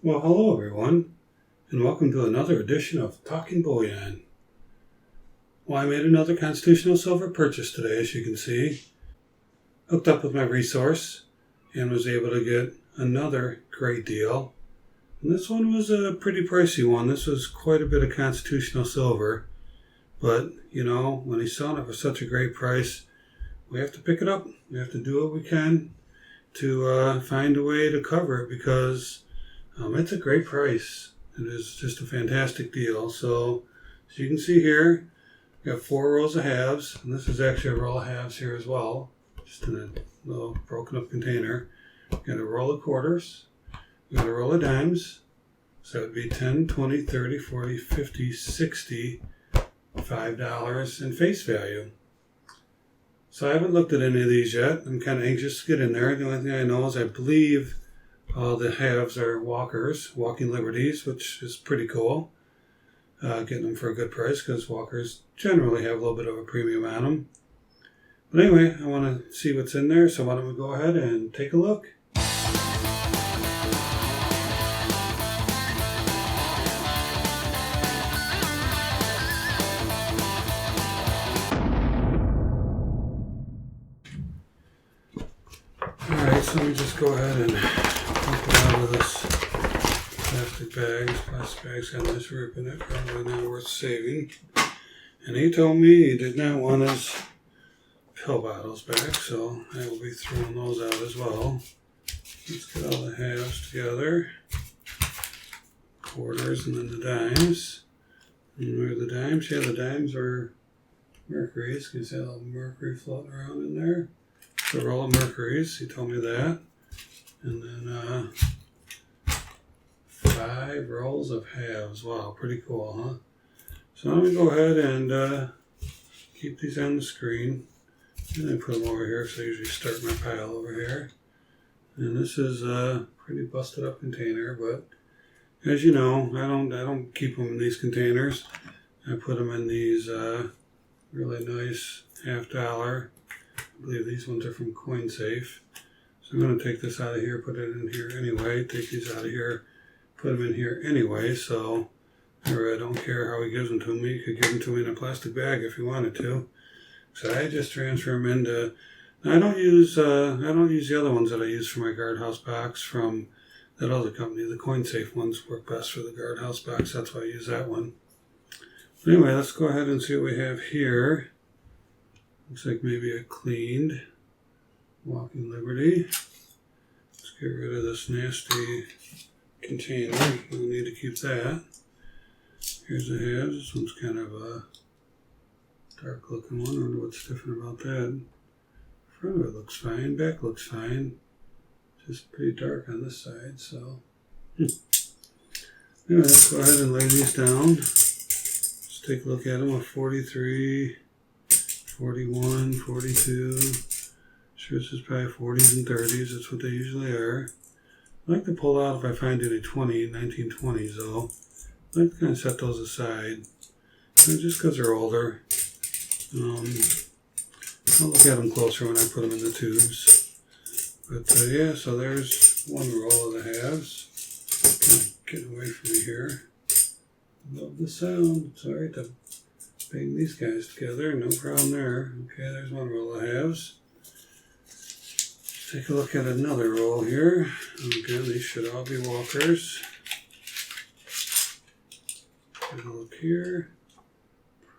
Well, hello everyone, and welcome to another edition of Talking Bullion. Well, I made another constitutional silver purchase today, as you can see. Hooked up with my resource and was able to get another great deal. And this one was a pretty pricey one. This was quite a bit of constitutional silver. But, you know, when he's selling it for such a great price, we have to pick it up. We have to do what we can to find a way to cover it because it's a great price. It is just a fantastic deal. So, as you can see here, we got 4 rows of halves, and this is actually a roll of halves here as well, just in a little broken up container. We got a roll of quarters, we got a roll of dimes, so that would be 10, 20, 30, 40, 50, 60, $5 in face value. So I haven't looked at any of these yet. I'm kind of anxious to get in there. The only thing I know is I believe the halves are walking liberties, which is pretty cool. Getting them for a good price because walkers generally have a little bit of a premium on them. But anyway, I want to see what's in there, so why don't we go ahead and take a look. Alright, so let me just go ahead and dump it out of this plastic bag's got a nice rip in it, probably not worth saving. And he told me he did not want his pill bottles back, so I will be throwing those out as well. Let's get all the halves together. Quarters and then the dimes. And where are the dimes? Yeah, the dimes are Mercury's. You can see a little Mercury floating around in there. So a roll of Mercury's, he told me that. And then 5 rolls of halves. Wow, pretty cool, huh? So let me go ahead and keep these on the screen. And then put them over here, so I usually start my pile over here. And this is a pretty busted up container, but as you know, I don't keep them in these containers. I put them in these really nice $50. I believe these ones are from CoinSafe. So I'm going to take this out of here, put it in here anyway. Take these out of here, put them in here anyway. So I really don't care how he gives them to me. He could give them to me in a plastic bag if he wanted to. So I just transfer them into. I don't use the other ones that I use for my guardhouse box from that other company. The CoinSafe ones work best for the guardhouse box. That's why I use that one. But anyway, let's go ahead and see what we have here. Looks like maybe a cleaned Walking Liberty. Let's get rid of this nasty container. We'll need to keep that. Here's the halves. This one's kind of a dark looking one. I wonder what's different about that. Front of it looks fine. Back looks fine. Just pretty dark on this side, so. Anyway, let's go ahead and lay these down. Let's take a look at them. A 43, 41, 42. Sure, this is probably 40s and 30s. That's what they usually are. I like to pull out if I find any 1920s though. I like to kind of set those aside. And just because they're older. I'll look at them closer when I put them in the tubes. But yeah, so there's one roll of the halves. Get away from me here. Love the sound. It's alright to bang these guys together. No problem there. Okay, there's one roll of halves. Let's take a look at another roll here. Again, these should all be walkers. Take a look here.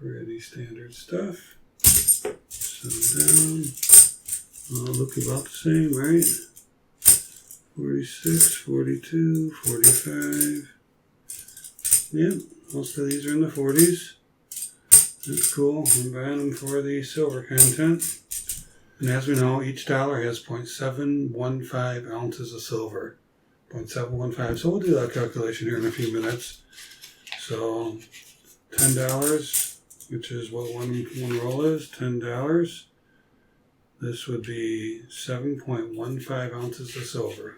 Pretty standard stuff. Set them down. All look about the same, right? 46, 42, 45. Yep, most of these are in the 40s. That's cool. I'm buying them for the silver content. And as we know, each dollar has 0.715 ounces of silver. 0.715. So we'll do that calculation here in a few minutes. So $10, which is what one roll is, $10. This would be 7.15 ounces of silver.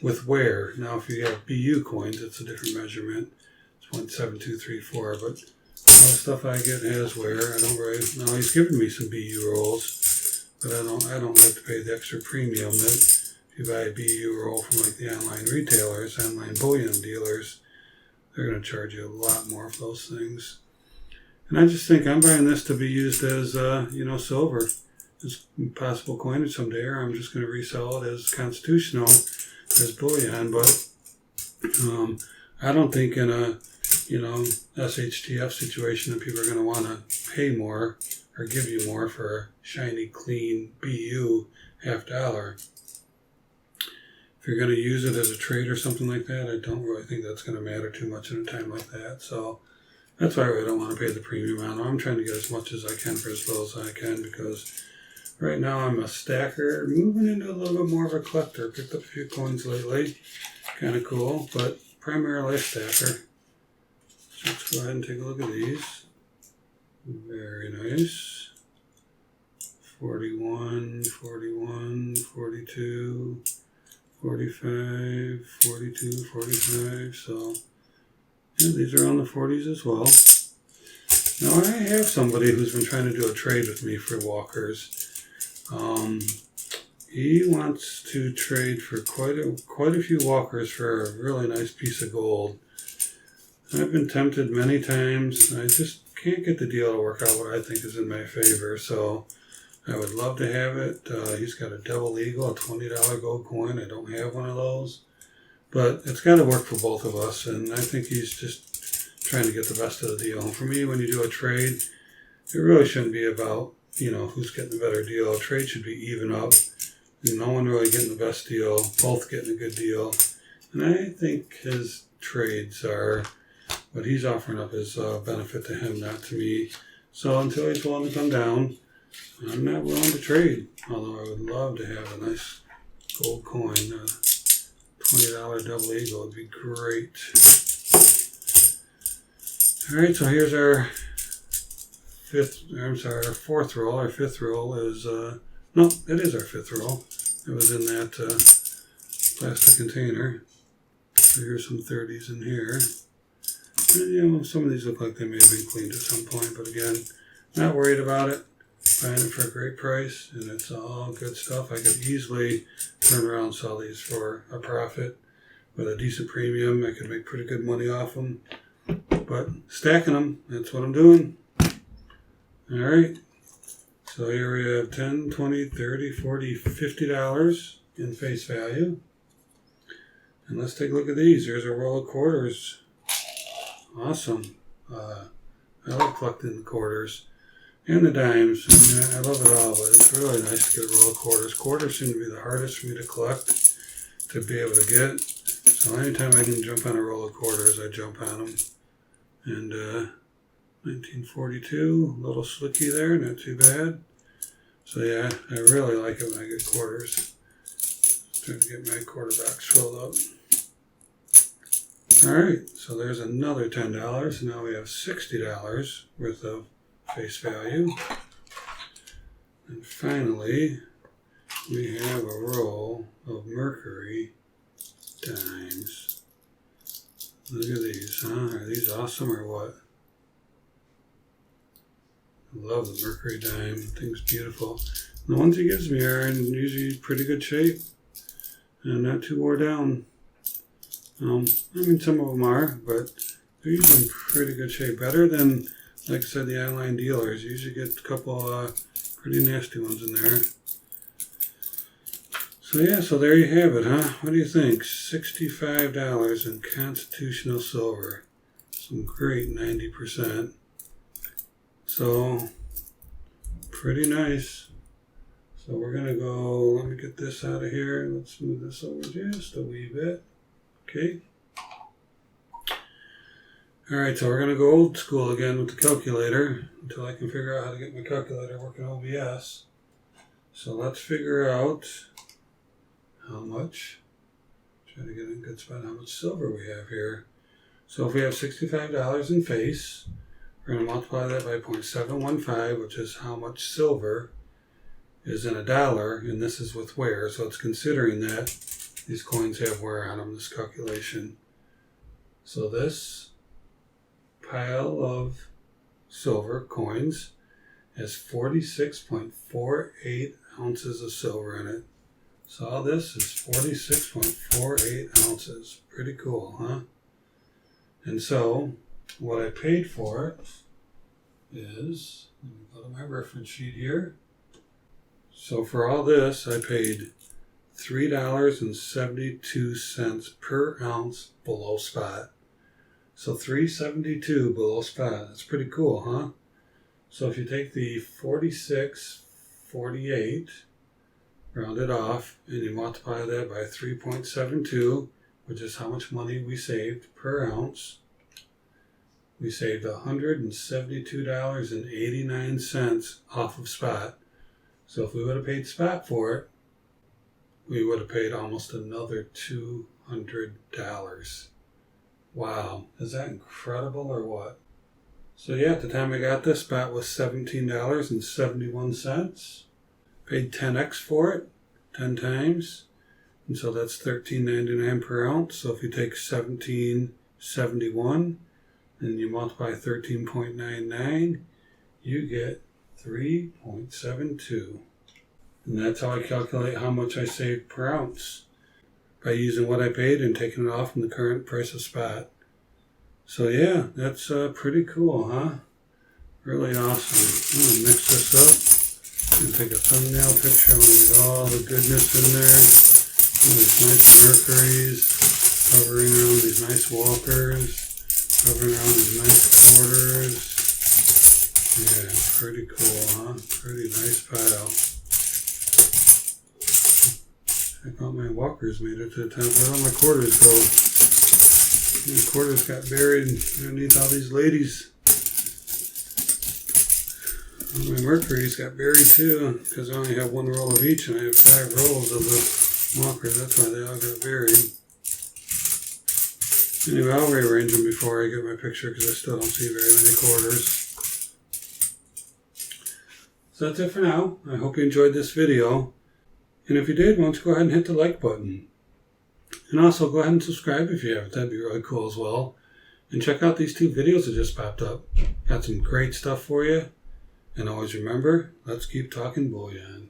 With wear. Now, if you have BU coins, it's a different measurement. It's 0.7234, but all the stuff I get has wear. I don't really. Now he's given me some BU rolls, but I don't like to pay the extra premium that if you buy a BU roll from like the online retailers, online bullion dealers, they're going to charge you a lot more for those things. And I just think I'm buying this to be used as, silver, as possible coinage someday, or I'm just going to resell it as constitutional, as bullion. But I don't think in a, SHTF situation that people are going to want to pay more or give you more for a shiny, clean BU $0.50. If you're going to use it as a trade or something like that, I don't really think that's going to matter too much in a time like that. So that's why I really don't want to pay the premium on it. I'm trying to get as much as I can for as little as I can, because right now I'm a stacker, moving into a little bit more of a collector. Picked up a few coins lately. Kind of cool, but primarily a stacker. So let's go ahead and take a look at these. Very nice. 41, 41, 42, 45, 42, 45. So yeah, these are on the 40s as well. Now I have somebody who's been trying to do a trade with me for walkers. He wants to trade for quite a few walkers for a really nice piece of gold. I've been tempted many times. I just can't get the deal to work out what I think is in my favor. So I would love to have it. He's got a double eagle, a $20 gold coin. I don't have one of those. But it's got to work for both of us. And I think he's just trying to get the best of the deal. And for me, when you do a trade, it really shouldn't be about, who's getting a better deal. A trade should be even up. No one really getting the best deal, both getting a good deal. And I think his trades are, what he's offering up is a benefit to him, not to me. So until he's willing to come down, I'm not willing to trade. Although I would love to have a nice gold coin, $20 double eagle would be great. Alright, so here's our fourth roll. Our fifth roll is, no, it is our fifth roll. It was in that plastic container. So here's some 30s in here. And, some of these look like they may have been cleaned at some point, but again, not worried about it. Buying it for a great price, and it's all good stuff. I could easily turn around and sell these for a profit with a decent premium. I could make pretty good money off them. But stacking them, that's what I'm doing. Alright. So here we have $10, $20, $30, $40, $50 in face value. And let's take a look at these. Here's a roll of quarters. Awesome. I like collecting the quarters and the dimes. I love it all, but it's really nice to get a roll of quarters. Quarters seem to be the hardest for me to collect, to be able to get. So anytime I can jump on a roll of quarters, I jump on them. And 1942, a little slicky there, not too bad. So yeah, I really like it when I get quarters. Trying to get my quarter box filled up. Alright, so there's another $10. Now we have $60 worth of face value. And finally, we have a roll of Mercury Dimes. Look at these, huh? Are these awesome or what? I love the Mercury Dime. Thing's beautiful. And the ones he gives me are in usually pretty good shape and not too wore down. Some of them are, but they're usually in pretty good shape. Better than, like I said, the online dealers. You usually get a couple pretty nasty ones in there. So yeah, so there you have it, huh? What do you think? $65 in constitutional silver. Some great 90%. So, pretty nice. So we're going to go, let me get this out of here. Let's move this over just a wee bit. Okay. Alright, so we're going to go old school again with the calculator until I can figure out how to get my calculator working OBS. So let's figure out how much, try to get in a good spot, how much silver we have here. So if we have $65 in face, we're going to multiply that by 0.715, which is how much silver is in a dollar, and this is with wear, so it's considering that these coins have wear on them, this calculation. So this pile of silver coins has 46.48 ounces of silver in it. So all this is 46.48 ounces. Pretty cool, huh? And so what I paid for it is, let me go to my reference sheet here. So for all this, I paid $3.72 per ounce below spot. So $3.72 below spot. That's pretty cool, huh? So if you take the 46.48, round it off, and you multiply that by 3.72, which is how much money we saved per ounce. We saved $172.89 off of spot. So if we would have paid spot for it, we would have paid almost another $200. Wow, is that incredible or what? So yeah, at the time I got this, spot was $17.71. Paid 10x for it, 10 times. And so that's $13.99 per ounce. So if you take $17.71 and you multiply 13.99, you get 3.72. And that's how I calculate how much I saved per ounce, by using what I paid and taking it off from the current price of spot. So yeah, that's pretty cool, huh? Really awesome. I'm going to mix this up and take a thumbnail picture. I'm going to get all the goodness in there. All these nice Mercuries, hovering around these nice walkers, hovering around these nice quarters. Yeah, pretty cool, huh? Pretty nice pile. Check out my walkers made it to the top. Where all my quarters go? My quarters got buried underneath all these ladies. All my Mercuries got buried too, because I only have one roll of each and I have 5 rolls of the walkers. That's why they all got buried. Anyway, I'll rearrange them before I get my picture because I still don't see very many quarters. So that's it for now. I hope you enjoyed this video. And if you did, why don't you go ahead and hit the like button. And also go ahead and subscribe if you haven't. That'd be really cool as well. And check out these 2 videos that just popped up. Got some great stuff for you. And always remember, let's keep talking bullion.